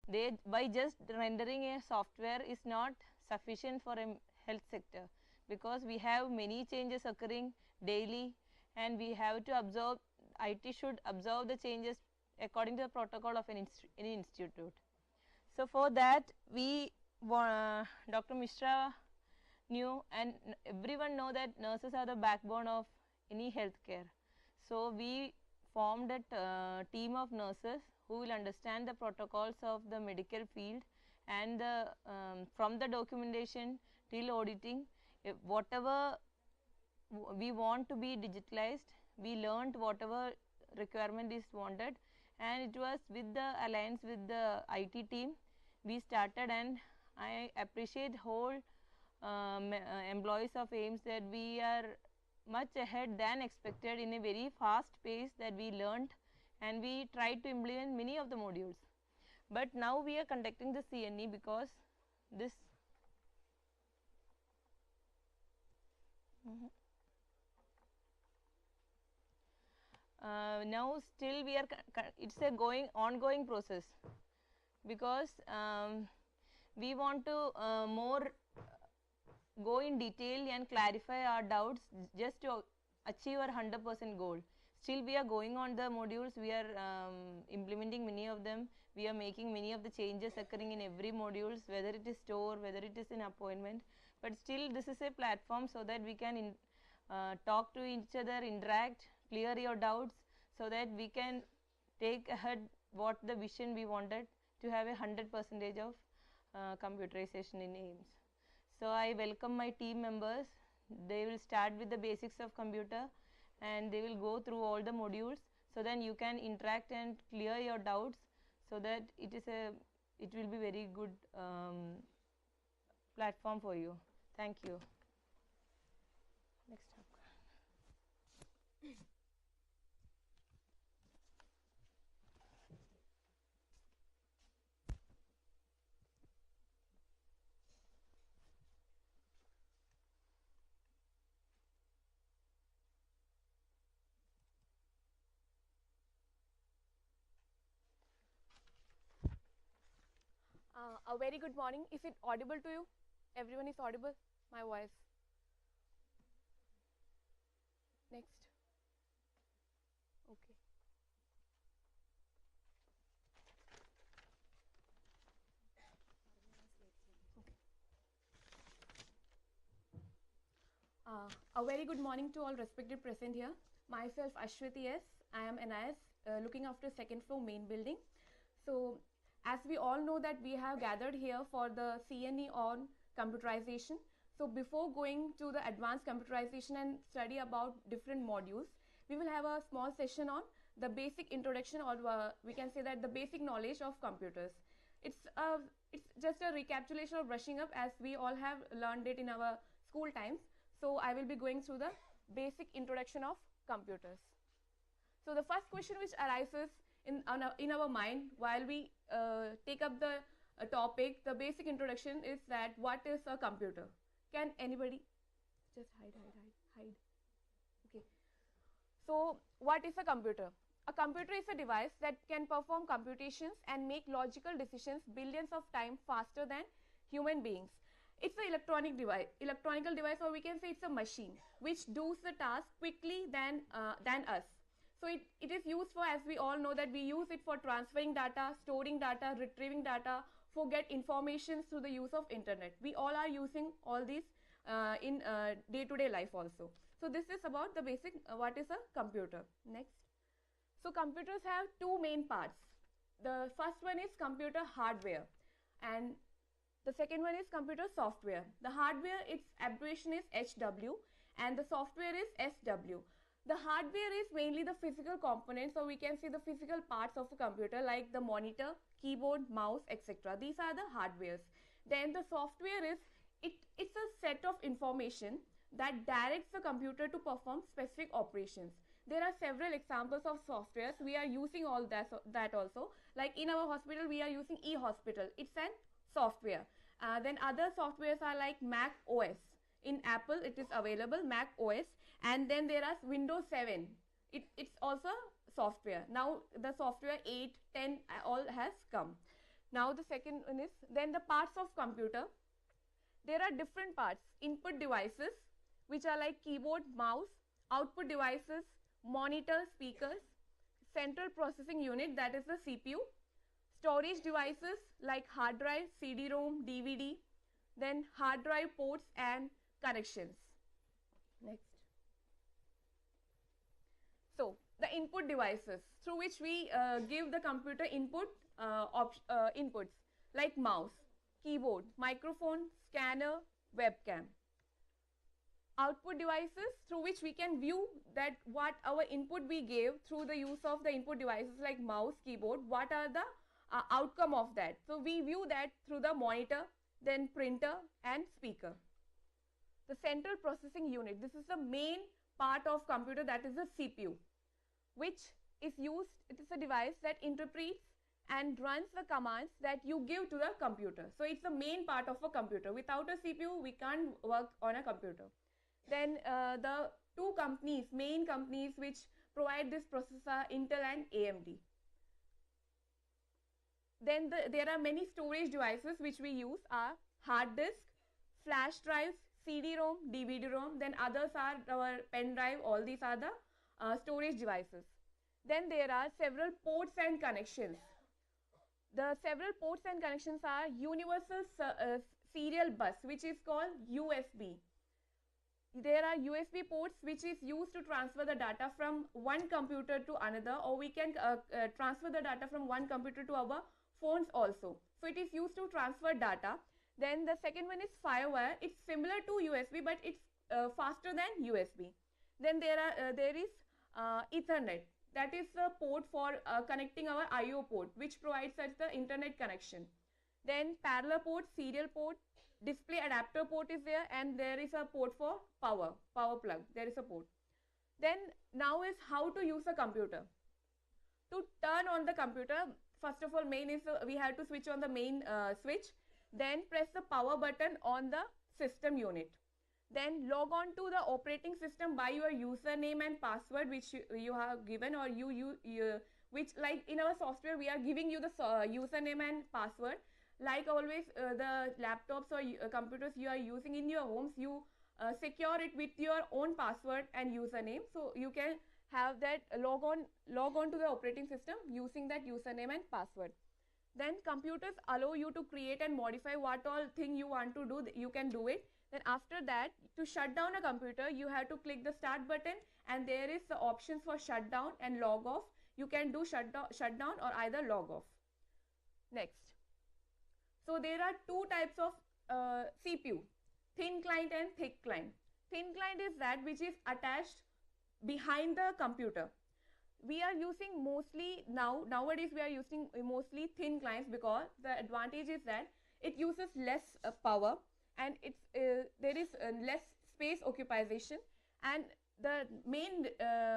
They, by just rendering a software is not sufficient for a health sector, because we have many changes occurring daily, and we have to observe, IT should observe the changes according to the protocol of any institute. So, for that we Dr. Mishra knew, and everyone know that nurses are the backbone of any healthcare. So, we formed a team of nurses who will understand the protocols of the medical field, and from the documentation till auditing, whatever we want to be digitalized, we learned whatever requirement is wanted, and it was with the alliance with the IT team we started. And I appreciate whole employees of AIIMS that we are much ahead than expected in a very fast pace, that we learned and we tried to implement many of the modules. But now we are conducting the CNE because this now still we are it's a ongoing process, because we want to more go in detail and clarify our doubts just to achieve our 100% goal. Still we are going on the modules, we are implementing many of them, we are making many of the changes occurring in every modules, whether it is store, whether it is in appointment, but still this is a platform so that we can talk to each other, interact, clear your doubts, so that we can take ahead what the vision we wanted to have 100% of computerization in AIIMS. So, I welcome my team members. They will start with the basics of computer and they will go through all the modules, so then you can interact and clear your doubts, so that it will be very good platform for you. Thank you. Next up. A very good morning. Is it audible to you? Everyone is audible? My voice. Next. Okay. A very good morning to all respected present here. Myself Ashwati S. I am NIS looking after second floor main building. So as we all know that we have gathered here for the CNE on computerization. So before going to the advanced computerization and study about different modules, we will have a small session on the basic introduction, or we can say that the basic knowledge of computers. It's just a recapitulation or brushing up as we all have learned it in our school times. So I will be going through the basic introduction of computers. So the first question which arises in our mind while we take up the topic, the basic introduction, is that what is a computer? Can anybody just hide? Okay. So what is a computer? A computer is a device that can perform computations and make logical decisions billions of times faster than human beings. It's an electronical device, or we can say it's a machine which does the task quickly than us. So it is used for, as we all know, that we use it for transferring data, storing data, retrieving data, for get information through the use of internet. We all are using all these in day-to-day life also. So this is about the basic what is a computer. Next. So computers have two main parts. The first one is computer hardware, and the second one is computer software. The hardware, its abbreviation is HW, and the software is SW. The hardware is mainly the physical components, or we can see the physical parts of a computer like the monitor, keyboard, mouse, etc. These are the hardwares. Then the software is, it's a set of information that directs the computer to perform specific operations. There are several examples of softwares. We are using all that also. Like in our hospital, we are using eHospital. It's an software. Then other softwares are like Mac OS. In Apple, it is available, Mac OS. And then there are Windows 7. It's also software. Now the software 8, 10 all has come. Now the second one is then the parts of computer. There are different parts: input devices, which are like keyboard, mouse; output devices, monitor, speakers; central processing unit, that is the CPU; storage devices like hard drive, CD-ROM, DVD; then hard drive ports and connections. Next. So the input devices through which we give the computer inputs like mouse, keyboard, microphone, scanner, webcam. Output devices through which we can view that what our input we gave through the use of the input devices like mouse, keyboard, what are the outcome of that. So we view that through the monitor, then printer and speaker. The central processing unit, this is the main part of computer, that is the CPU, which is used, it is a device that interprets and runs the commands that you give to the computer. So it's the main part of a computer. Without a CPU, we can't work on a computer. Then the two companies, main companies which provide this processor are Intel and AMD. Then there are many storage devices which we use are hard disk, flash drives, CD-ROM, DVD-ROM. Then others are our pen drive. All these are the storage devices. Then there are several ports and connections. The several ports and connections are universal serial bus, which is called USB. There are USB ports which is used to transfer the data from one computer to another, or we can transfer the data from one computer to our phones also. So it is used to transfer data. Then the second one is FireWire. It's similar to USB, but it's faster than USB. Then there is Ethernet. That is the port for connecting our I/O port, which provides us the internet connection. Then parallel port, serial port, display adapter port is there, and there is a port for power plug. There is a port. Then now is how to use a computer. To turn on the computer, first of all, main is we have to switch on the main switch. Then press the power button on the system unit. Then log on to the operating system by your username and password which you have given, or which, like in our software we are giving you the username and password. Like always, the laptops or computers you are using in your homes, you secure it with your own password and username. So you can have that log on to the operating system using that username and password. Then computers allow you to create and modify what all thing you want to do, you can do it. Then after that, to shut down a computer, you have to click the start button, and there is the options for shutdown and log off. You can do shutdown or either log off. Next. So there are two types of CPU, thin client and thick client. Thin client is that which is attached behind the computer. We are using mostly nowadays we are using mostly thin clients, because the advantage is that it uses less power, and it's there is less space occupation, and the main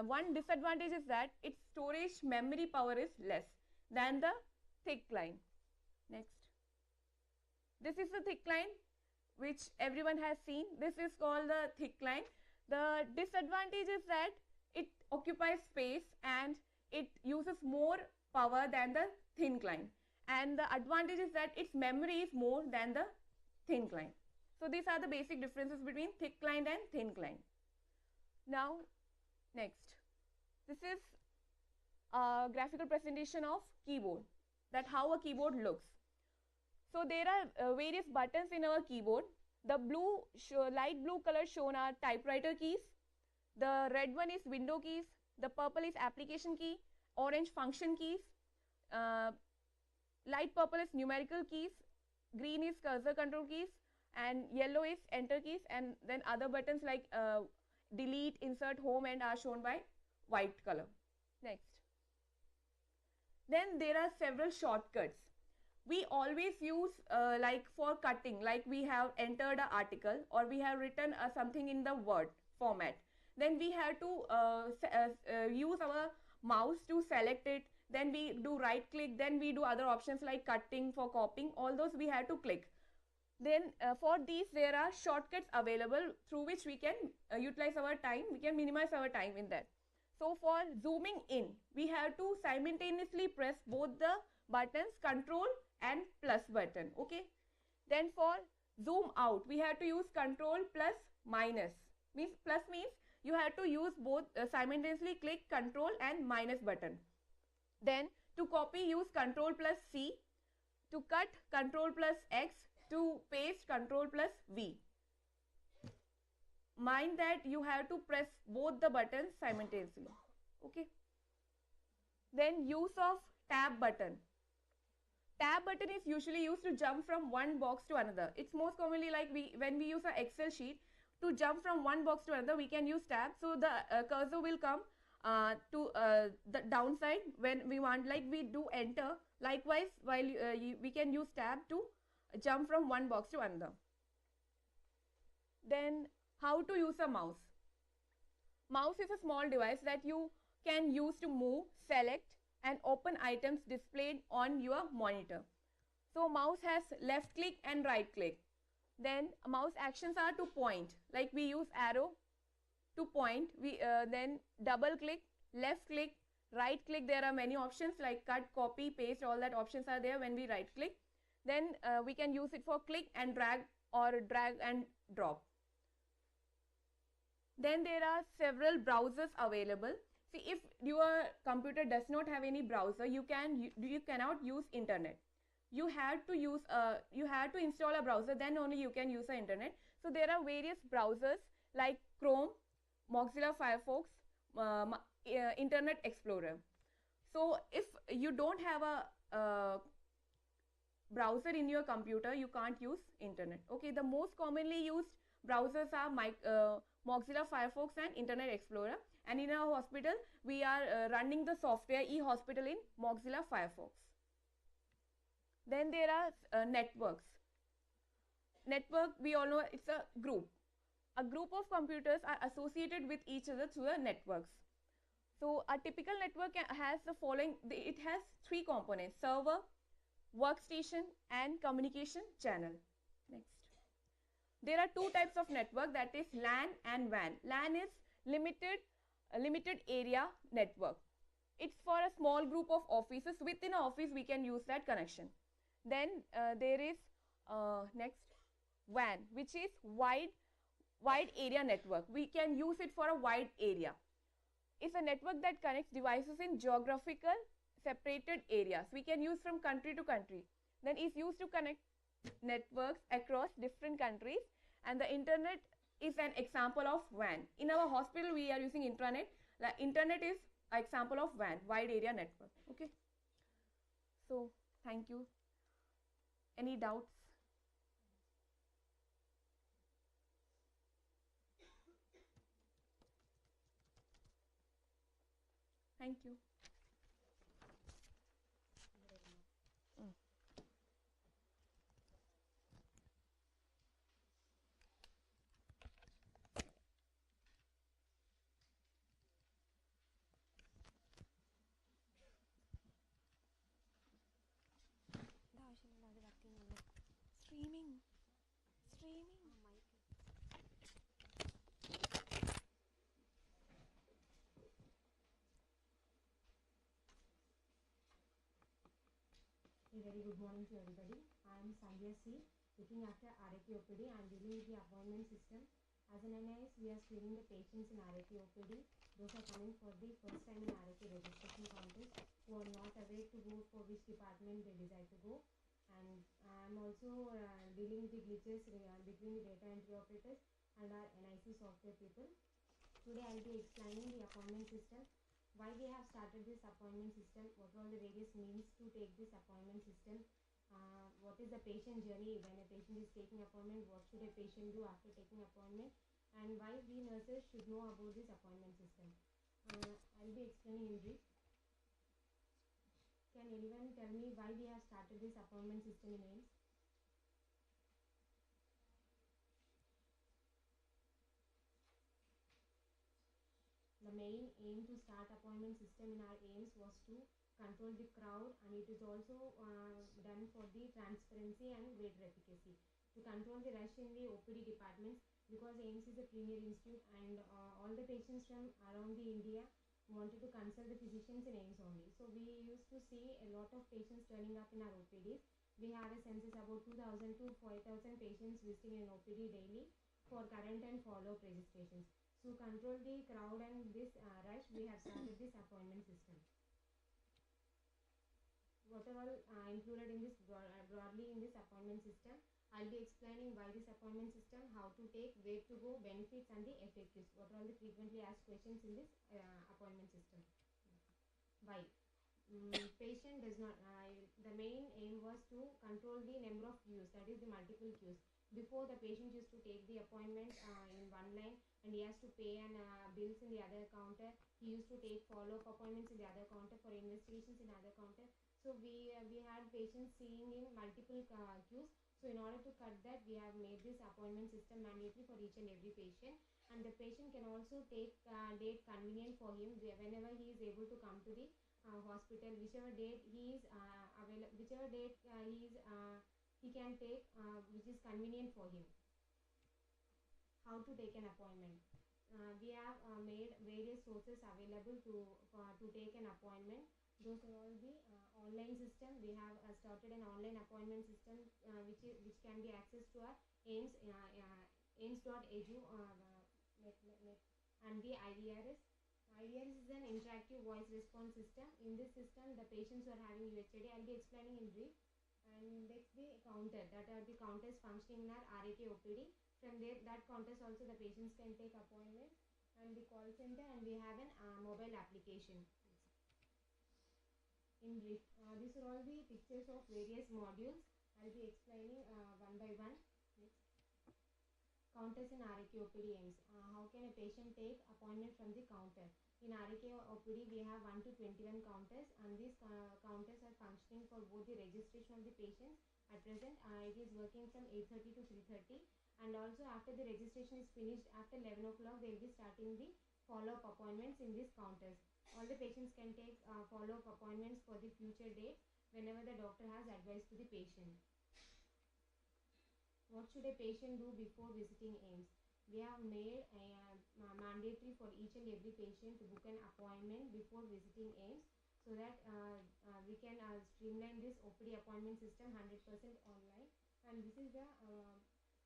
one disadvantage is that its storage memory power is less than the thick client. Next. This is the thick client which everyone has seen. This is called the thick client. The disadvantage is that it occupies space and it uses more power than the thin client, and the advantage is that its memory is more than the thin client. So these are the basic differences between thick client and thin client. Now next, this is a graphical presentation of keyboard, that how a keyboard looks. So there are various buttons in our keyboard. The light blue color shown are typewriter keys. The red one is window keys. The purple is application key. Orange function keys. Light purple is numerical keys. Green is cursor control keys. And yellow is enter keys. And then other buttons like delete, insert, home, and are shown by white color. Next. Then there are several shortcuts. We always use like for cutting, like we have entered an article or we have written something in the Word format. Then we have to use our mouse to select it. Then we do right click. Then we do other options like cutting, for copying. All those we have to click. Then for these there are shortcuts available through which we can utilize our time. We can minimize our time in that. So for zooming in, we have to simultaneously press both the buttons, control and plus button. Okay. Then for zoom out, we have to use control plus minus. Means plus means you have to use both simultaneously click control and minus button. Then to copy, use control plus C. To cut, control plus X. To paste, control plus V. Mind that you have to press both the buttons simultaneously. Okay. Then use of tab button. Tab button is usually used to jump from one box to another. It's most commonly like when we use an Excel sheet, to jump from one box to another, we can use tab. So the cursor will come to the downside when we want, like we do enter. Likewise, while we can use tab to jump from one box to another. Then how to use a mouse. Mouse is a small device that you can use to move, select and open items displayed on your monitor. So mouse has left click and right click. Then mouse actions are to point, like we use arrow to point. We then double click, left click, right click. There are many options like cut, copy, paste. All that options are there when we right click. Then we can use it for click and drag or drag and drop. Then there are several browsers available. See, if your computer does not have any browser, you cannot use internet. You have to install a browser, then only you can use the internet. So there are various browsers like Chrome, Mozilla Firefox, Internet Explorer. So if you don't have a browser in your computer, you can't use internet. Okay, the most commonly used browsers are Mozilla Firefox and Internet Explorer. And in our hospital, we are running the software eHospital in Mozilla Firefox. Then there are networks. Network, we all know it's a group. A group of computers are associated with each other through the networks. So a typical network has the following. It has three components: server, workstation and communication channel. Next. There are two types of network, that is LAN and WAN. LAN is limited area network. It's for a small group of offices. Within an office, we can use that connection. Then there is next WAN, which is wide area network. We can use it for a wide area. It's a network that connects devices in geographical separated areas. We can use from country to country. Then it's used to connect networks across different countries, and the internet is an example of WAN. In our hospital, we are using intranet. Internet is an example of WAN, wide area network. Okay. So thank you. Any doubts? Thank you. Streaming. A very good morning to everybody. I am Sandhya C. Looking after RAK OPD. I am dealing with the appointment system. As an NIS, we are screening the patients in RAK OPD. Those are coming for the first time in RAK registration contest, who are not aware to go for which department they desire to go. And I am also dealing with the glitches between the data entry operators and our NIC software people. Today I will be explaining the appointment system, why we have started this appointment system, what are the various means to take this appointment system, what is the patient journey when a patient is taking appointment, what should a patient do after taking appointment, and why we nurses should know about this appointment system. I will be explaining in brief. Can anyone tell me why we have started this appointment system in AIIMS? The main aim to start appointment system in our AIIMS was to control the crowd, and it is also done for the transparency and greater efficacy. To control the rush in the OPD departments, because AIIMS is a premier institute and all the patients from around the India wanted to consult the physicians in AIMS only. So we used to see a lot of patients turning up in our OPDs. We have a census about 2,000 to 5,000 patients visiting an OPD daily for current and follow-up registrations. To control the crowd and this rush, we have started this appointment system. What are all included in this broadly in this appointment system? I'll be explaining why this appointment system, how to take, where to go, benefits and the effectives. What are all the frequently asked questions in this appointment system? Why? Patient does not, the main aim was to control the number of queues, that is the multiple queues. Before, the patient used to take the appointment in one line and he has to pay and bills in the other counter. He used to take follow-up appointments in the other counter, for investigations in other counter. So we had patients seeing in multiple queues. So in order to cut that, we have made this appointment system mandatory for each and every patient. And the patient can also take date convenient for him whenever he is able to come to the hospital, whichever date he is available, whichever date he can take, which is convenient for him. How to take an appointment? We have made various sources available to take an appointment. Those are all the online system. We have started an online appointment system which can be accessed to our AIMS AIMS.edu and the IVRS. IVRS is an interactive voice response system. In this system, the patients who are having UHID, I'll be explaining in brief. And next, the counter, that are the counters functioning in our RAK OPD. From there, that counters also the patients can take appointments, and the call center, and we have an mobile application. In brief, these are all the pictures of various modules. I'll be explaining one by one. Next. Counters in RAK OPD AIMS. How can a patient take appointment from the counter? In RAK OPD, we have 1 to 21 counters, and these counters are functioning for both the registration of the patients. At present, it is working from 8:30 to 3:30, and also after the registration is finished, after 11 o'clock, they will be starting the follow-up appointments in these counters. All the patients can take follow-up appointments for the future dates whenever the doctor has advised to the patient. What should a patient do before visiting AIMS? We have made mandatory for each and every patient to book an appointment before visiting AIMS, so that we can streamline this OPD appointment system 100% online. And this is the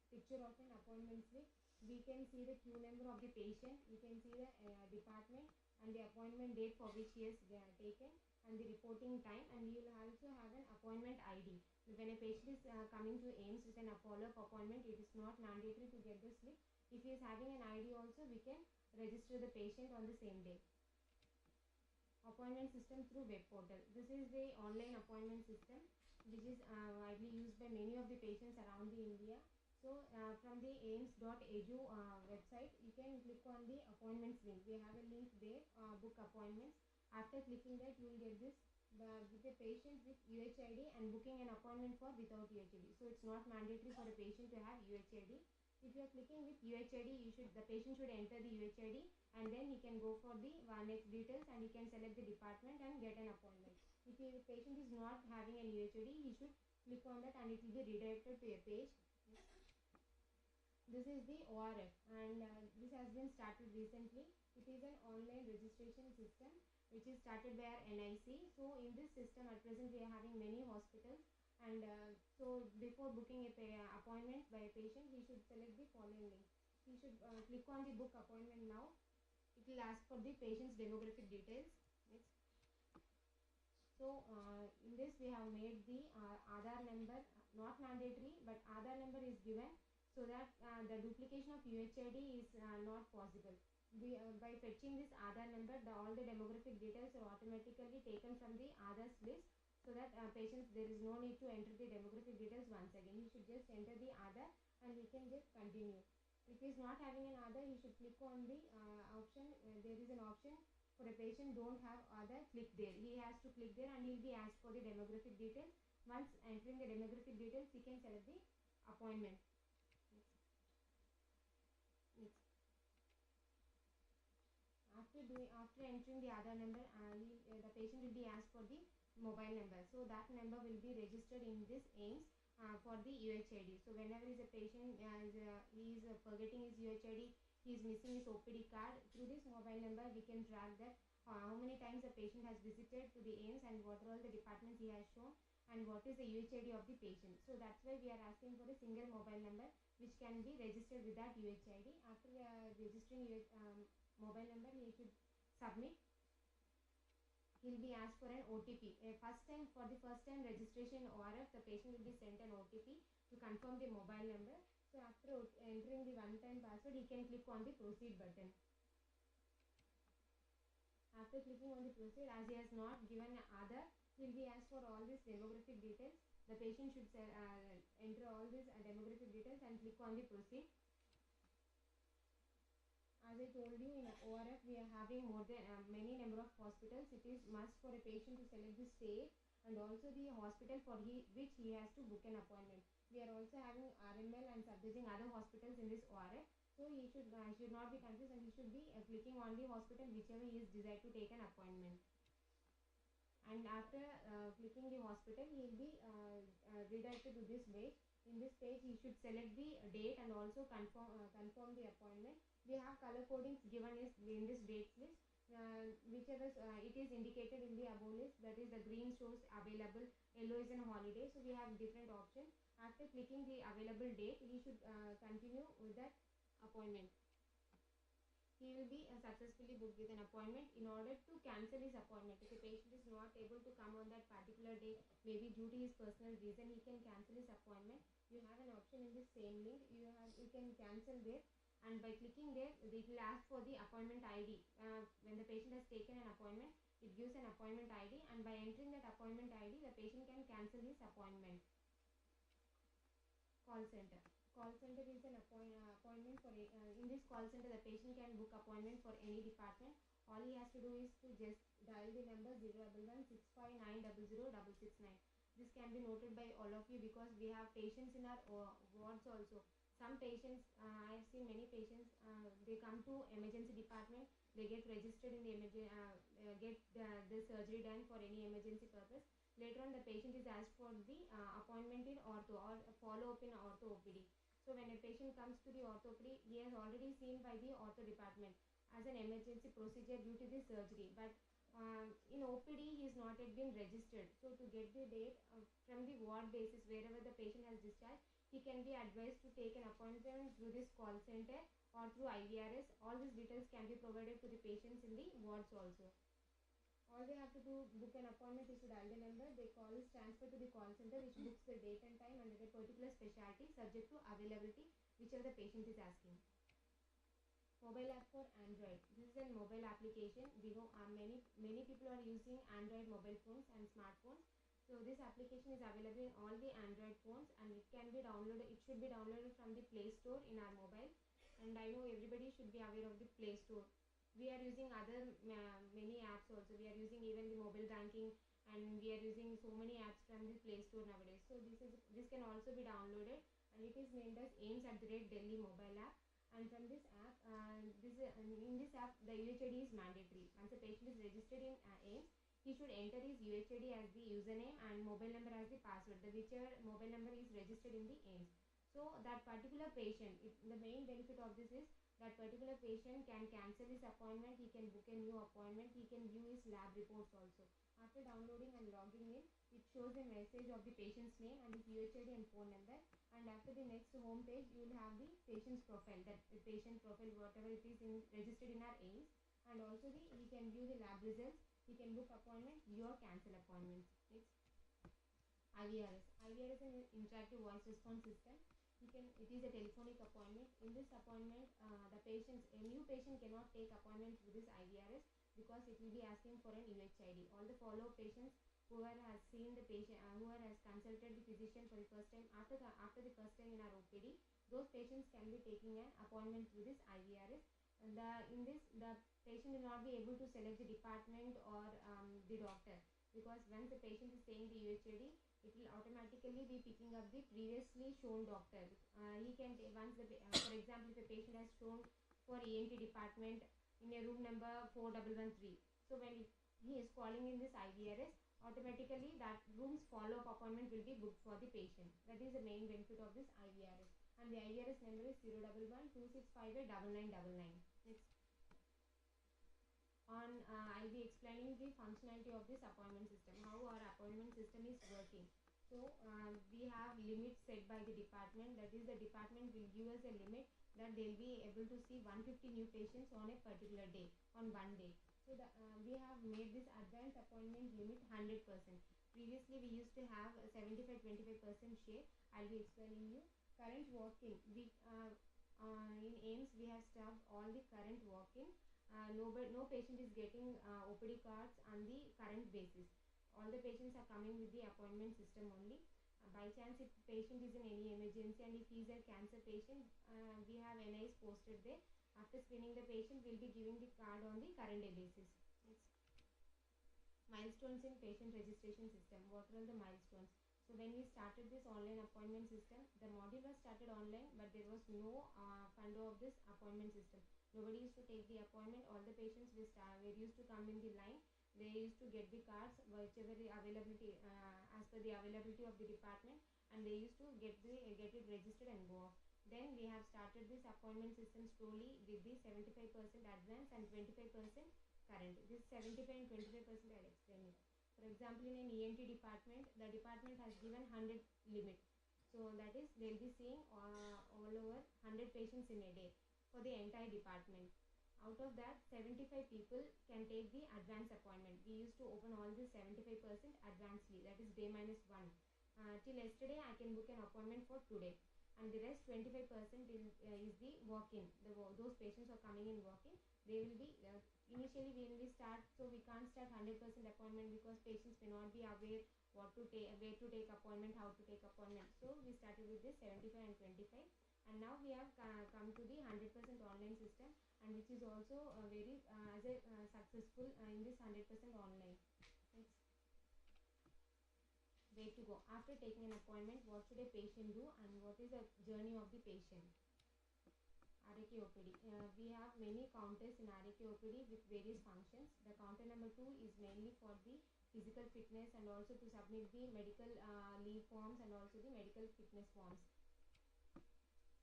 picture of an appointment slip. We can see the queue number of the patient, we can see the department and the appointment date for which he has taken, and the reporting time, and we will also have an appointment ID. When a patient is coming to AIMS with an follow-up appointment, it is not mandatory to get the slip. If he is having an ID also, we can register the patient on the same day. Appointment system through web portal. This is the online appointment system which is widely used by many of the patients around the India. So from the AIMS.edu website, you can click on the appointments link. We have a link there, book appointments. After clicking that, you will get this with a patient with UHID and booking an appointment for without UHID. So it's not mandatory for a patient to have UHID. If you are clicking with UHID, the patient should enter the UHID, and then he can go for the next details, and he can select the department and get an appointment. If the patient is not having an UHID, he should click on that and it will be redirected to a page. This is the ORF, and this has been started recently. It is an online registration system which is started by our NIC. So in this system, at present we are having many hospitals, and so before booking a appointment by a patient, he should select the following link. He should click on the book appointment now. It will ask for the patient's demographic details. Next. So in this we have made the Aadhaar number not mandatory, but Aadhaar number is given, so that the duplication of UHID is not possible. By fetching this Aadhaar number, all the demographic details are automatically taken from the Aadhaar's list, so that patients, there is no need to enter the demographic details once again. He should just enter the Aadhaar and he can just continue. If he is not having an Aadhaar, he should click on the option. There is an option for a patient don't have Aadhaar, click there. He has to click there and he will be asked for the demographic details. Once entering the demographic details, he can select the appointment. Next. After entering the Aadhaar number, the patient will be asked for the mobile number. So that number will be registered in this AIMS for the UHID. So whenever is a patient he is forgetting his UHID, he is missing his OPD card, through this mobile number we can track that how many times the patient has visited to the AIIMS and what are all the departments he has shown and what is the UHID of the patient. So that's why we are asking for a single mobile number which can be registered with that UHID. After registering mobile number, he should submit. He'll be asked for an OTP. For the first time registration ORF, the patient will be sent an OTP to confirm the mobile number. So after entering the one-time password, he can click on the proceed button. After clicking on the proceed, as he has not given Aadhaar, he will be asked for all these demographic details. The patient should enter all these demographic details and click on the proceed. As I told you, in ORF we are having more than many number of hospitals. It is must for a patient to select the state and also the hospital for which he has to book an appointment. We are also having RML and suggesting other hospitals in this ORF. So he should not be confused and he should be clicking on the hospital whichever he is desired to take an appointment. And after clicking the hospital, he will be redirected to this page. In this page, he should select the date and also confirm the appointment. We have color codings given in this dates list. Whichever it is indicated in the above list, that is the green shows available, yellow is an holiday. So we have different options. After clicking the available date, he should continue with that appointment. He will be successfully booked with an appointment. In order to cancel his appointment, if a patient is not able to come on that particular day, maybe due to his personal reason, he can cancel his appointment. You have an option in this same link. You can cancel there, and by clicking there, it will ask for the appointment ID. When the patient has taken an appointment, it gives an appointment ID, and by entering that appointment ID, the patient can cancel his appointment. Call center. Call center is an appointment for in this call center the patient can book appointment for any department. All he has to do is to just dial the number 011-659-00669. This can be noted by all of you because we have patients in our wards also. Some patients, I have seen many patients, they come to emergency department, they get registered in the get the surgery done for any emergency purpose. Later on, the patient is asked for the appointment in ortho or follow-up in ortho OPD. So when a patient comes to the ortho OPD, he has already seen by the ortho department as an emergency procedure due to the surgery. But in OPD, he is not yet been registered. So to get the date from the ward basis, wherever the patient has discharged, he can be advised to take an appointment through this call center or through IVRS. All these details can be provided to the patients in the wards also. All they have to do, book an appointment, is to dial the number. They call is transferred to the call center, which books the date and time under a particular specialty subject to availability, whichever the patient is asking. Mobile app for Android. This is a mobile application. We know many people are using Android mobile phones and smartphones. So this application is available in all the Android phones and it can be downloaded. It should be downloaded from the Play Store in our mobile. And I know everybody should be aware of the Play Store. We are using other many apps also. We are using even the mobile banking and we are using so many apps from the Play Store nowadays. So this can also be downloaded and it is named as AIIMS@Delhi mobile app. And from this app, in this app the UHID is mandatory. Once a patient is registered in AIIMS, he should enter his UHID as the username and mobile number as the password. Whichever mobile number is registered in the AIIMS. So that particular patient, the main benefit of this is that particular patient can cancel his appointment, he can book a new appointment, he can view his lab reports also. After downloading and logging in, it shows a message of the patient's name and his UHID and phone number. And after the next home page, you will have the patient's profile, that the patient profile, whatever it is registered in our AIIMS. And also he can view the lab results, he can book appointments, view or cancel appointments. Next, IVRS. IVRS is an interactive voice response system. It is a telephonic appointment. In this appointment, a new patient cannot take appointment through this IVRS because it will be asking for an UHID. All the follow-up patients who has seen the patient, who has consulted the physician for the first time after the first time in our OPD, those patients can be taking an appointment through this IVRS. And in this, the patient will not be able to select the department or the doctor because once the patient is saying the UHID, it will automatically be picking up the previously shown doctor. He can once for example, if a patient has shown for ENT department in a room number 4113. So when he is calling in this IVRS, automatically that room's follow-up appointment will be booked for the patient. That is the main benefit of this IVRS. And the IVRS number is 011-2658-9999. Next. I'll be explaining the functionality of this appointment system, how our appointment system is working. So we have limits set by the department, that is the department will give us a limit that they'll be able to see 150 new patients on a particular day, on one day. So we have made this advanced appointment limit 100%. Previously we used to have a 75-25% share. I'll be explaining you. Current walk-in, in AIIMS we have stopped all the current walk-in. No patient is getting OPD cards on the current basis. All the patients are coming with the appointment system only. By chance if patient is in any emergency and if he is a cancer patient, we have NIs posted there. After screening the patient, we will be giving the card on the current day basis. Next. Milestones in patient registration system. What are all the milestones? So when we started this online appointment system, the module was started online, but there was no funder of this appointment system. Nobody used to take the appointment. All the patients were used to come in the line. They used to get the cards, whichever the availability, as per the availability of the department, and they used to get it registered and go off. Then we have started this appointment system slowly with the 75% advance and 25% current. This 75 and 25% I'll explain it. For example, in an ENT department, the department has given 100 limit. So that is, they'll be seeing all over 100 patients in a day for the entire department. Out of that, 75 people can take the advance appointment. We used to open all this 75% advancedly, that is day minus 1. Till yesterday, I can book an appointment for today. And the rest 25% is the walk-in. Those patients are coming in walk-in. They will be, initially when we start, so we can't start 100% appointment because patients may not be aware what to take, where to take appointment, how to take appointment. So we started with this 75 and 25. And now we have come to the 100% online system, and which is also very successful in this 100% online. Next. Where to go after taking an appointment? What should a patient do, and what is the journey of the patient? RAK OPD. We have many counters in RAK OPD with various functions. The counter number 2 is mainly for the physical fitness and also to submit the medical leave forms and also the medical fitness forms.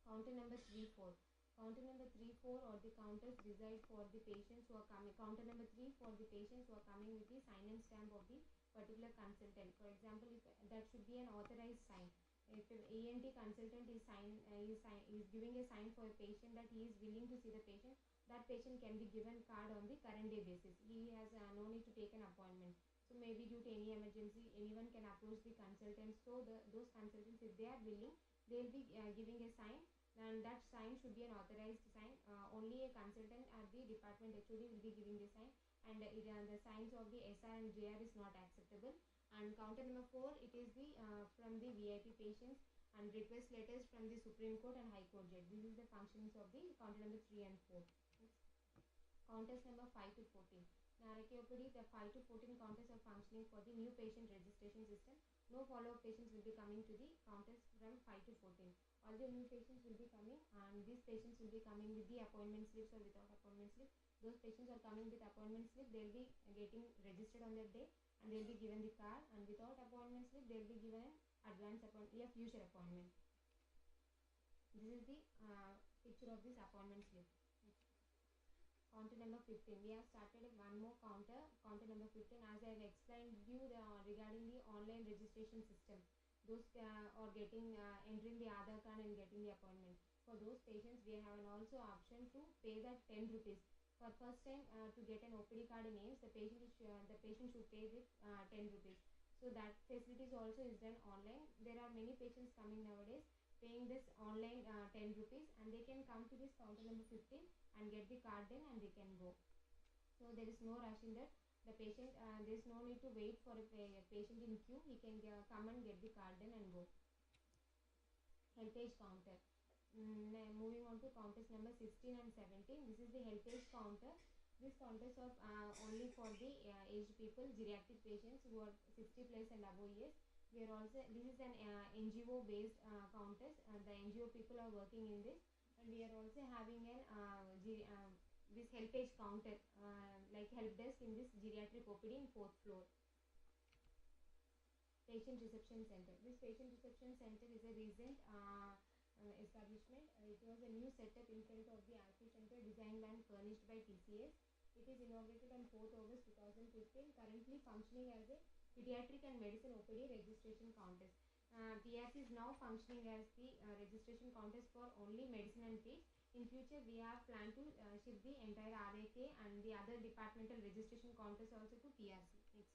Counter number 3-4. Counter number 3-4 or the counters reside for the patients who are coming. Counter number 3 for the patients who are coming with the sign and stamp of the particular consultant. For example, if that should be an authorized sign. If an ENT consultant is giving a sign for a patient that he is willing to see the patient, that patient can be given card on the current day basis. He has no need to take an appointment. So maybe due to any emergency, anyone can approach the consultant. So those consultants, if they are willing, they will be giving a sign, and that sign should be an authorized sign. Only a consultant at the department HOD will be giving the sign, and the signs of the SR and JR is not acceptable. And counter number 4, it is the from the VIP patients and request letters from the Supreme Court and High Court judge. This is the functions of the counter number 3 and 4. Counters number 5 to 14. In RAK OPD, the 5 to 14 counters are functioning for the new patient registration system. No follow-up patients will be coming to the counters from 5 to 14. All the new patients will be coming, and these patients will be coming with the appointment slips or without appointment slip. Those patients are coming with appointment slip, they will be getting registered on that day, and they will be given the card, and without appointment slip, they will be given an advance appointment, future appointment. This is the picture of this appointment slip. Counter number 15. We have started one more counter number 15. As I have explained you regarding the online registration system. Those are getting entering the Aadhaar card and getting the appointment. For those patients, we have an also option to pay that 10 rupees. For first time to get an OPD card in AIIMS, the patient should pay with 10 rupees. So that facilities also is done online. There are many patients coming nowadays paying this online 10 rupees, and they can come to this counter number 15 and get the card then, and they can go. So there is no rush in that. The patient, there is no need to wait for a patient in queue. He can come and get the card then and go. Helpage counter. Moving on to counters number 16 and 17. This is the helpage counter. These counters are only for the aged people, geriatric patients who are 60 plus and above years. We are also, this is an NGO based counters. The NGO people are working in this, and we are also having an this helpage counter like help desk in this geriatric OPD in 4th floor. Patient reception center. This patient reception center is a recent establishment. It was a new setup in front of the RC center designed and furnished by TCS. It is inaugurated on 4th August 2015, currently functioning as a pediatric and medicine OPD registration contest. PRC is now functioning as the registration contest for only medicine and peds. In future, we have planned to shift the entire RAK and the other departmental registration contest also to PRC. Next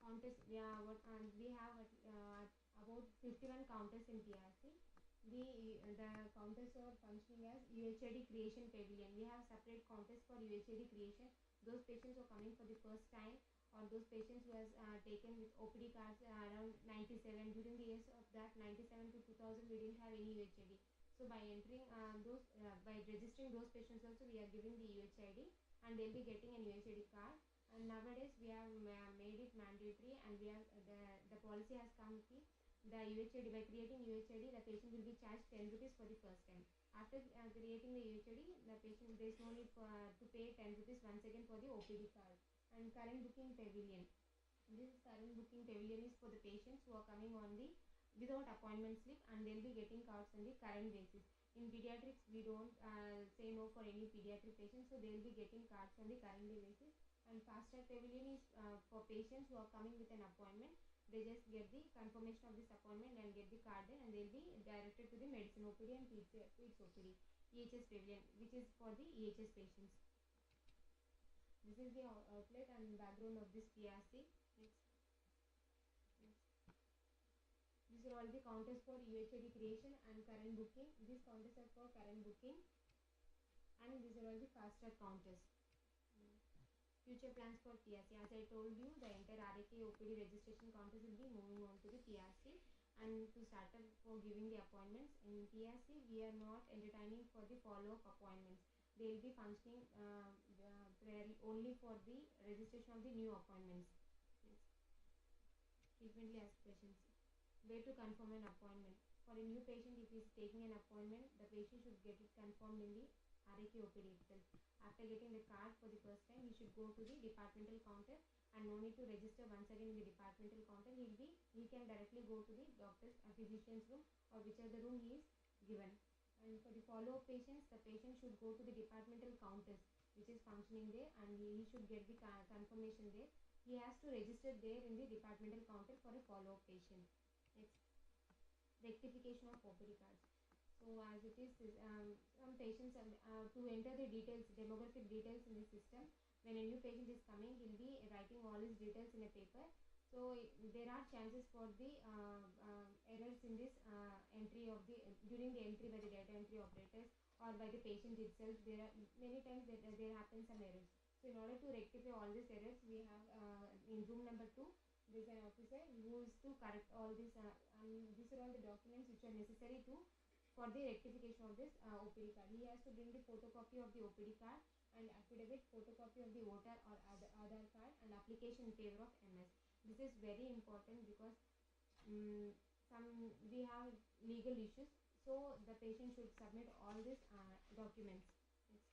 contest, we have about 51 contests in PRC. The contests are functioning as UHID creation pavilion. We have separate contests for UHID creation. Those patients who are coming for the first time, or those patients who has taken with OPD cards around 97, during the years of that 97 to 2000 we didn't have any UHID. So by entering by registering those patients also, we are giving the UHID and they'll be getting an UHID card. And nowadays we have made it mandatory, and we have the policy has come to the UHID. By creating UHID, the patient will be charged 10 rupees for the first time. After creating the UHID, the patient, there is no need to pay 10 rupees once again for the OPD card. And current booking pavilion. This current booking pavilion is for the patients who are coming on the without appointment slip, and they'll be getting cards on the current basis. In pediatrics, we don't say no for any pediatric patients, so they'll be getting cards on the current day basis. And fast track pavilion is for patients who are coming with an appointment. They just get the confirmation of this appointment and get the card then, and they'll be directed to the medicine OPD and peds OPD. EHS pavilion, which is for the EHS patients. This is the outlet and background of this PRC. Next. These are all the contests for UHID creation and current booking. These contests are for current booking, and these are all the fast track contests. Future plans for PRC. As I told you, the entire RAK OPD registration contest will be moving on to the PRC, and to start up for giving the appointments. In PRC, we are not entertaining for the follow-up appointments. They will be functioning only for the registration of the new appointments. Yes. Frequently asked questions. Where to confirm an appointment? For a new patient, if he is taking an appointment, the patient should get it confirmed in the RAK OPD itself. After getting the card for the first time, he should go to the departmental counter, and no need to register once again in the departmental counter. He can directly go to the doctor's physician's room, or whichever room he is given. And for the follow-up patients, the patient should go to the departmental counters which is functioning there, and he should get the confirmation there. He has to register there in the departmental counter for a follow-up patient. Next, rectification of OPD cards. So as it is, some patients to enter the details, demographic details in the system. When a new patient is coming, he'll be writing all his details in a paper. So there are chances for the errors in this entry of the during the entry by the data entry operators or by the patient itself. There are many times that there happen some errors. So in order to rectify all these errors, we have in room number 2, there is an officer who is to correct all these. These are all the documents which are necessary to for the rectification of this OPD card. He has to bring the photocopy of the OPD card and affidavit, photocopy of the voter or Aadhaar card, and application in favor of MS. This is very important because we have legal issues, so the patient should submit all these documents. Next.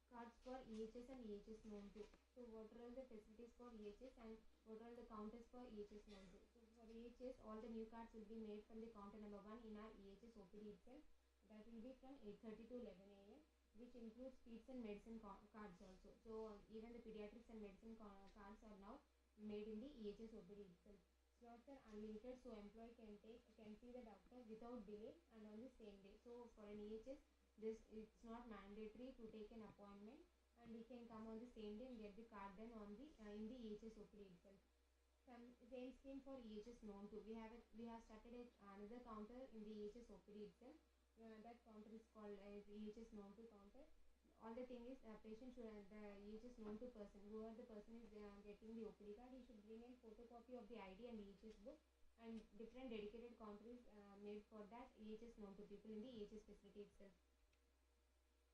Cards for EHS and EHS known to. So what are all the facilities for EHS and what are all the counters for EHS known to? So for EHS, all the new cards will be made from the counter number 1 in our EHS OPD itself. That will be from 8:30 to 11 a.m. which includes peds and medicine cards also. So even the pediatrics and medicine cards are now made in the EHS OPD itself. Slots are unlimited, so employee can see the doctor without delay and on the same day. So for an EHS, it's not mandatory to take an appointment, and he can come on the same day and get the card done on the in the EHS OPD itself. Same scheme for EHS known to. We have started another counter in the EHS OPD itself. That counter is called as EHS known to counter. All the thing is, patient should the EHS known to person. Whoever the person is getting the OPD card, he should bring in photocopy of the ID and EHS book, and different dedicated counter is made for that EHS known to people in the EHS facility itself.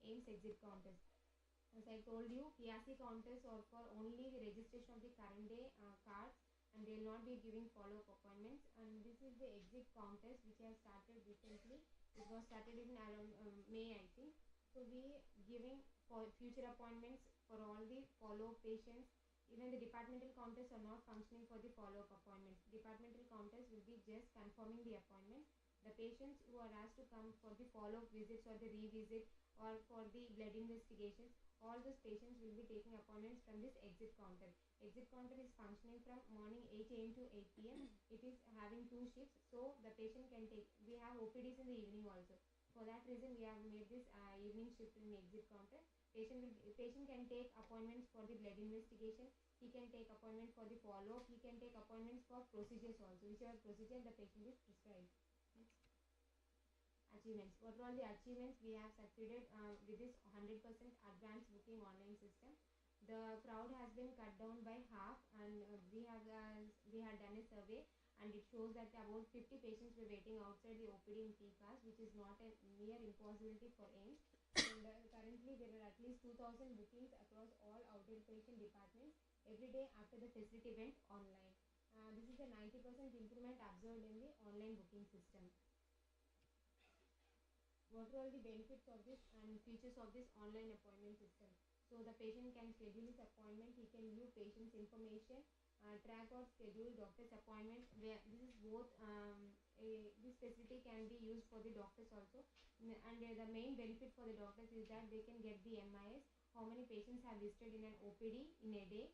AIMS exit counters. As I told you, PRC counters are for only the registration of the current day cards, and they will not be giving follow-up appointments. And this is the exit counters which have started recently. It was started in around May, I think. So we giving for future appointments for all the follow-up patients. Even the departmental counters are not functioning for the follow-up appointments. Departmental counters will be just confirming the appointments. The patients who are asked to come for the follow-up visits or the revisit or for the blood investigations, all those patients will be taking appointments from this exit counter. Exit counter is functioning from morning 8 a.m. to 8 p.m. It is having 2 shifts, so the patient can take. We have OPDs in the evening also. For that reason, we have made this evening shift in exit counter. Patient can take appointments for the blood investigation. He can take appointment for the follow-up. He can take appointments for procedures also, whichever procedure the patient is prescribed. Next. Achievements. What are all the achievements? We have succeeded with this 100% advanced booking online system. The crowd has been cut down by half, and we had done a survey, and it shows that about 50 patients were waiting outside the OPD in peak hours, which is not a mere impossibility for AIIMS. And currently there are at least 2,000 bookings across all outpatient departments every day after the facility went online. This is a 90% improvement observed in the online booking system. What are all the benefits of this and features of this online appointment system? So the patient can schedule his appointment, he can view patient's information, track or schedule doctor's appointment. Where this is both this facility can be used for the doctors also, and the main benefit for the doctors is that they can get the MIS, how many patients have visited in an OPD in a day.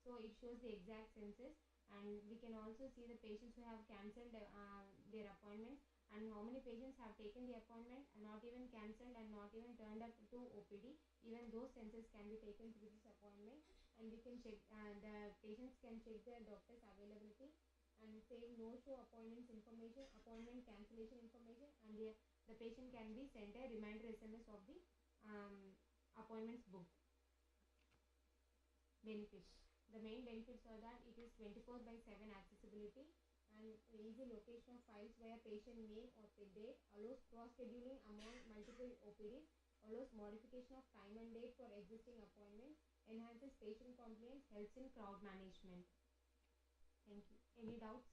So it shows the exact census, and we can also see the patients who have cancelled their appointments, and how many patients have taken the appointment and not even cancelled and not even turned up to OPD. Even those census can be taken through this appointment, and we can check the patients can check their doctor's availability and save no-show appointments information, appointment cancellation information, and the patient can be sent a reminder SMS of the appointments booked. Benefits. The main benefits are that it is 24/7 accessibility and easy location of files via patient name or date, allows cross-scheduling among multiple OPDs, allows modification of time and date for existing appointments, enhances patient compliance, helps in crowd management. Thank you. Any doubts?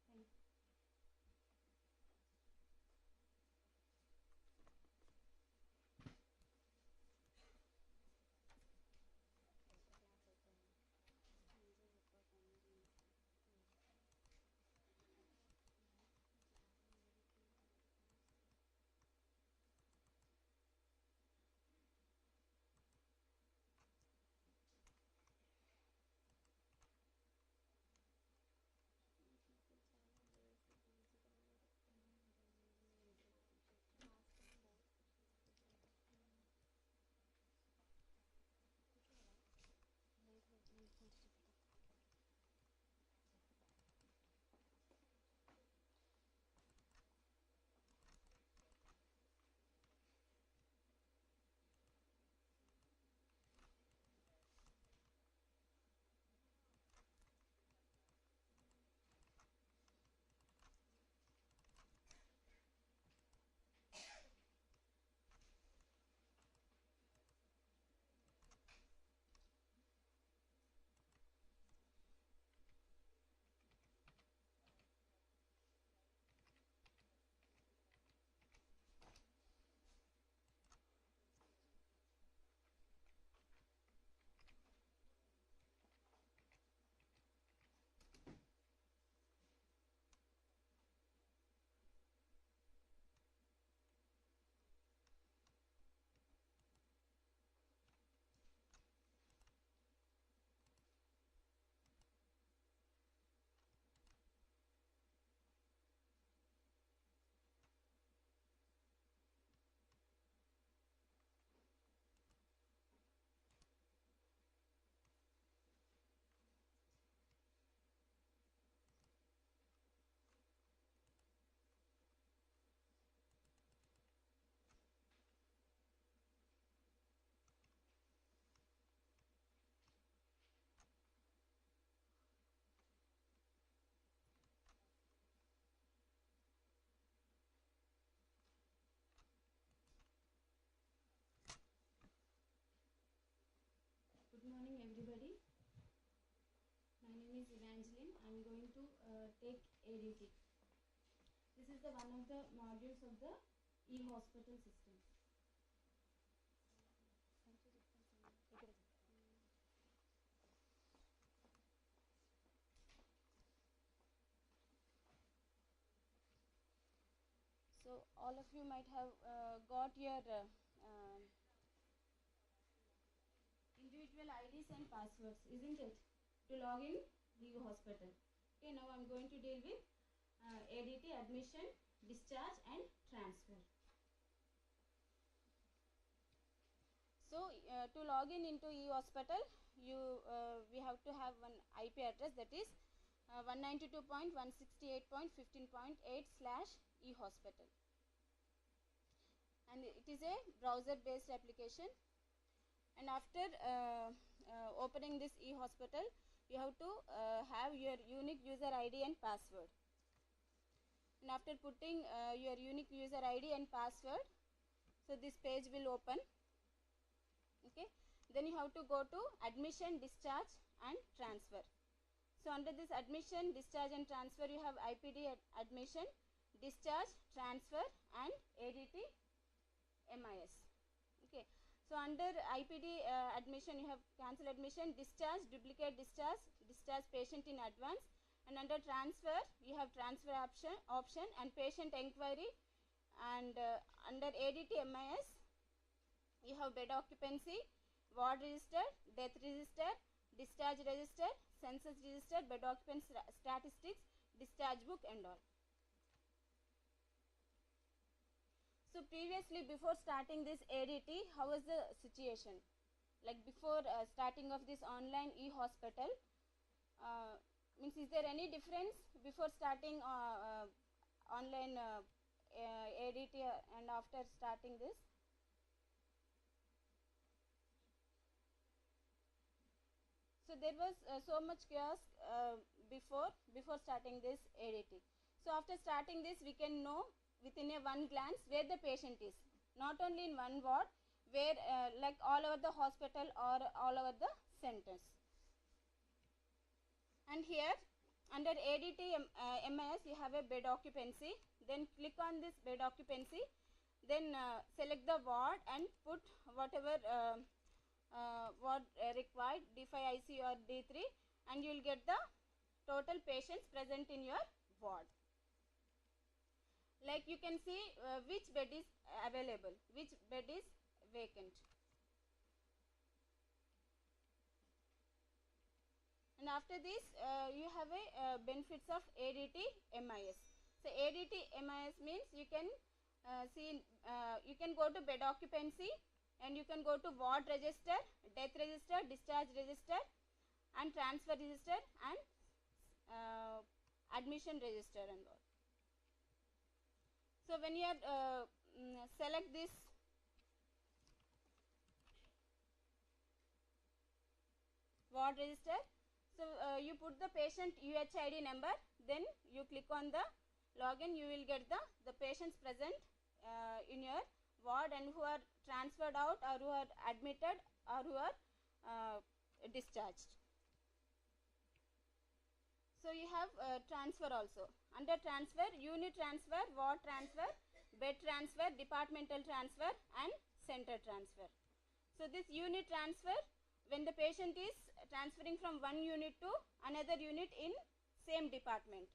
Thank you. Good morning, everybody. My name is Evangeline. I am going to take ADT. This is the one of the modules of the e-hospital system. all of you might have got your individual IDs and passwords, isn't it? To log in EU Hospital. Okay, now I'm going to deal with ADT, admission, discharge and transfer. So to log in into EU Hospital, we have to have one IP address, that is 192.168.15.8/eHospital, and it is a browser based application. And after opening this eHospital, you have to have your unique user ID and password. And after putting your unique user ID and password, so this page will open. Okay, then you have to go to admission, discharge and transfer. So under this admission, discharge and transfer, you have IPD admission, discharge, transfer and ADT MIS. Okay, so under IPD admission, you have cancel admission, discharge, duplicate discharge, discharge patient in advance, and under transfer you have transfer option and patient enquiry, and under ADT MIS you have bed occupancy, ward register, death register, discharge register, census register, bed occupancy statistics, discharge book and all. So previously, before starting this ADT, how was the situation? Like before starting of this online eHospital, means is there any difference before starting online ADT and after starting this? So there was so much chaos before starting this ADT. So after starting this, we can know within a one glance where the patient is, not only in one ward, where like all over the hospital or all over the centers. And here under ADT MIS you have a bed occupancy, then click on this bed occupancy, then select the ward and put whatever ward required, D5 ICU or D3, and you will get the total patients present in your ward. Like you can see which bed is available, which bed is vacant. And after this you have a benefits of ADT MIS. So ADT MIS means you can see you can go to bed occupancy, and you can go to ward register, death register, discharge register and transfer register and admission register and all. So when you are select this ward register, so you put the patient UHID number, then you click on the login, you will get the patients present in your ward and who are transferred out or who are admitted or who are discharged. So you have transfer also. Under transfer, unit transfer, ward transfer, bed transfer, departmental transfer and center transfer. So this unit transfer, when the patient is transferring from one unit to another unit in same department.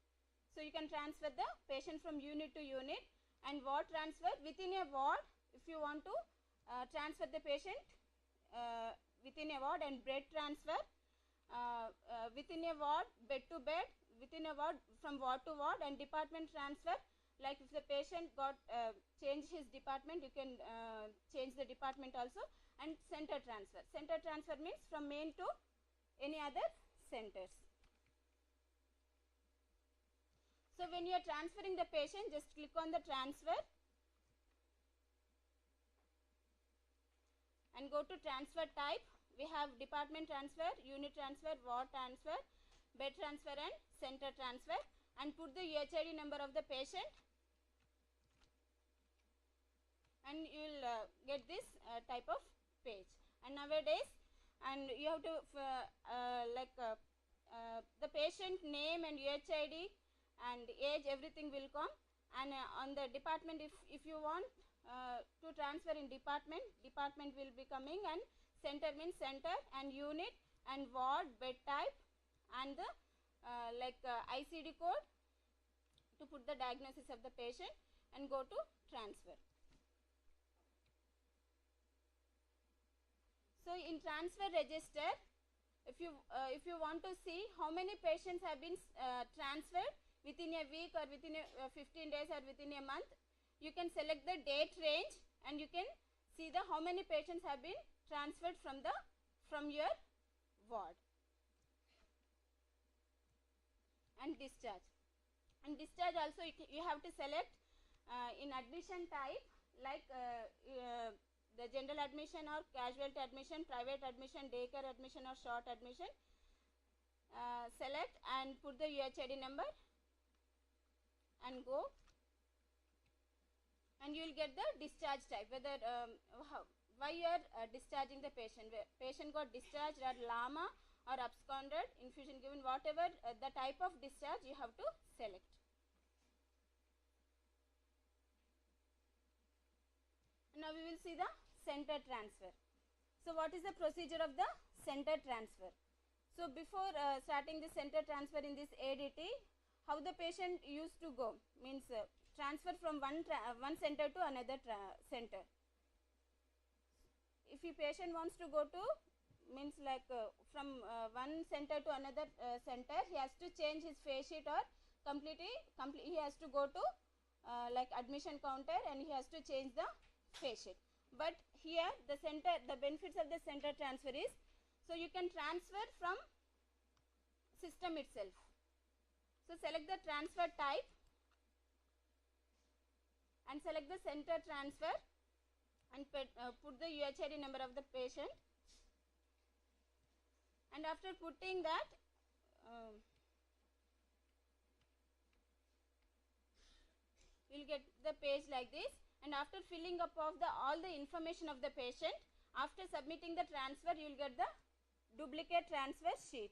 So you can transfer the patient from unit to unit. And ward transfer, within a ward, if you want to transfer the patient within a ward, and bed transfer within a ward, bed to bed, within a ward, from ward to ward, and department transfer, like if the patient got changed his department, you can change the department also. And center transfer. Center transfer means from main to any other centers. So when you are transferring the patient, just click on the transfer and go to transfer type. We have department transfer, unit transfer, ward transfer, bed transfer and center transfer, and put the UHID number of the patient, and you will get this type of page. And nowadays, and you have to the patient name and UHID and age, everything will come. And on the department, if you want to transfer in department will be coming, and center means center, and unit and ward, bed type, and the ICD code to put the diagnosis of the patient, and go to transfer. So in transfer register, if you want to see how many patients have been transferred within a week or within 15 days or within a month, you can select the date range and you can see the how many patients have been transferred from your ward. And discharge. And discharge also you have to select in admission type, like the general admission or casualty admission, private admission, daycare admission or short admission. Select and put the UHID number and go, and you will get the discharge type, whether why you are discharging the patient. Patient got discharged or LAMA or absconded, infusion given, whatever the type of discharge you have to select. Now we will see the center transfer. So what is the procedure of the center transfer? So before starting the center transfer in this ADT, how the patient used to go, means transfer from one center to another center. If a patient wants to go to, means like from one center to another center, he has to change his face sheet or he has to go to like admission counter and he has to change the face sheet. But here the benefits of the center transfer is, so you can transfer from system itself. So select the transfer type and select the center transfer and put the UHID number of the patient, and after putting that you will get the page like this. And after filling up of all the information of the patient, after submitting the transfer, you will get the duplicate transfer sheet.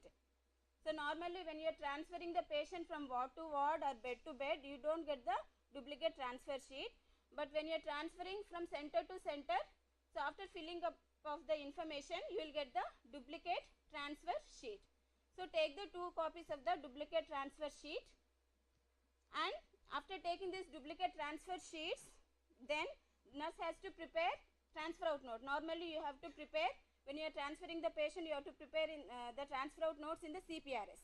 So normally when you are transferring the patient from ward to ward or bed to bed, you don't get the duplicate transfer sheet. But when you are transferring from center to center, so after filling up of the information, you will get the duplicate transfer sheet. So take the 2 copies of the duplicate transfer sheet, and after taking this duplicate transfer sheets, then nurse has to prepare transfer out note. Normally you have to prepare, when you are transferring the patient, you have to prepare in the transfer out notes in the CPRS.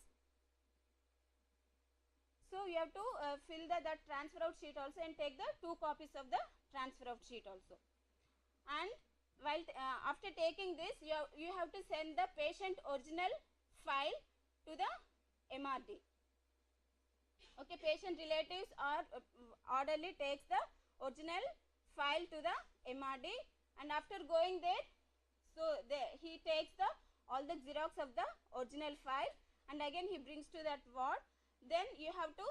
So you have to fill that transfer out sheet also and take the 2 copies of the transfer out sheet also. And while after taking this, you have to send the patient original file to the MRD. Okay, patient relatives or orderly takes the original file to the MRD, and after going there, so he takes all the xerox of the original file and again he brings to that ward. Then you have to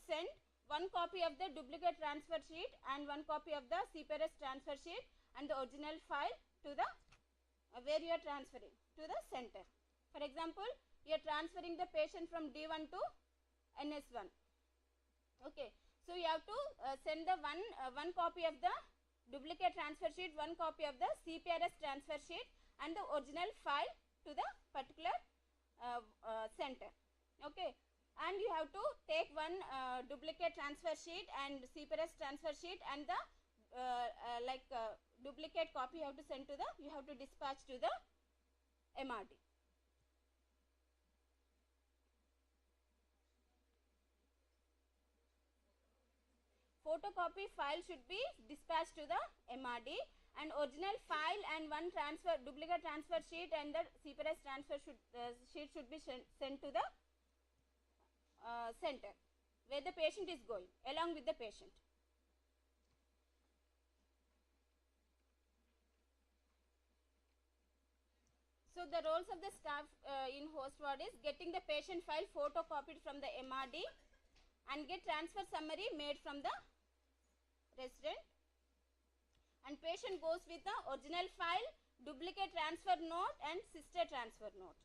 send 1 copy of the duplicate transfer sheet and 1 copy of the CPRS transfer sheet and the original file to the where you are transferring, to the center. For example, you are transferring the patient from D1 to NS1. Okay, so you have to send the one copy of the duplicate transfer sheet, 1 copy of the CPRS transfer sheet and the original file to the particular center. Okay, and you have to take 1 duplicate transfer sheet and CPRS transfer sheet and the duplicate copy you have to send to you have to dispatch to the MRD. Photocopy file should be dispatched to the MRD, and original file and 1 duplicate transfer sheet and the CPRS transfer sheet should be sent to the center where the patient is going along with the patient. So the roles of the staff in host ward is getting the patient file photocopied from the MRD and get transfer summary made from the resident, and patient goes with the original file, duplicate transfer note and sister transfer note.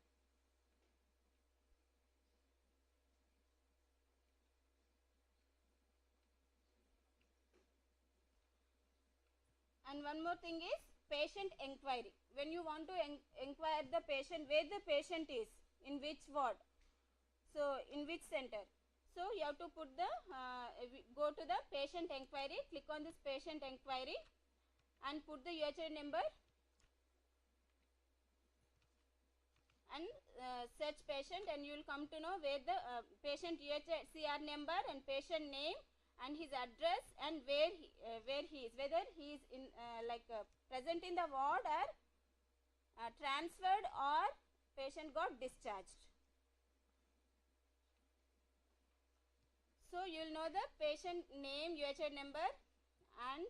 And one more thing is patient enquiry. When you want to inquire the patient, where the patient is, in which ward, so in which center. So you have to put the go to the patient enquiry, click on this patient enquiry and put the UHID number and search patient, and you will come to know where the patient UHCR number and patient name and his address and where he is, whether he is in present in the ward or transferred or patient got discharged. So you will know the patient name, UHID number, and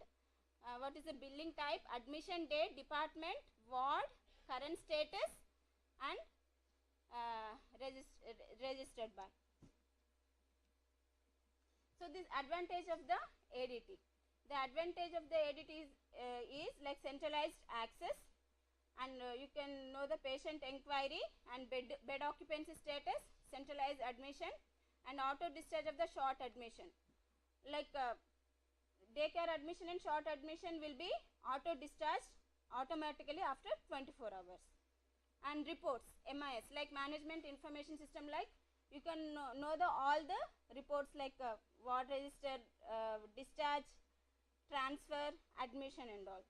what is the billing type, admission date, department, ward, current status, and registered by. So this advantage of the ADT. The advantage of the ADT is like centralized access, and you can know the patient enquiry and bed occupancy status, centralized admission, and auto discharge of the short admission. Like daycare admission and short admission will be auto discharged automatically after 24 hours. And reports, MIS, like management information system, like you can know the all the reports like ward register, discharge, transfer, admission and all.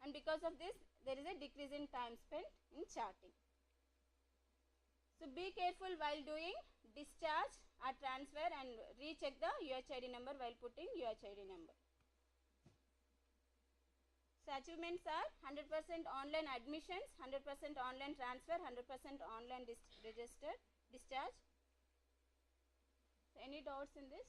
And because of this there is a decrease in time spent in charting. So be careful while doing discharge or transfer and recheck the UHID number while putting UHID number. So achievements are 100% online admissions, 100% online transfer, 100% online register, discharge. So any doubts in this?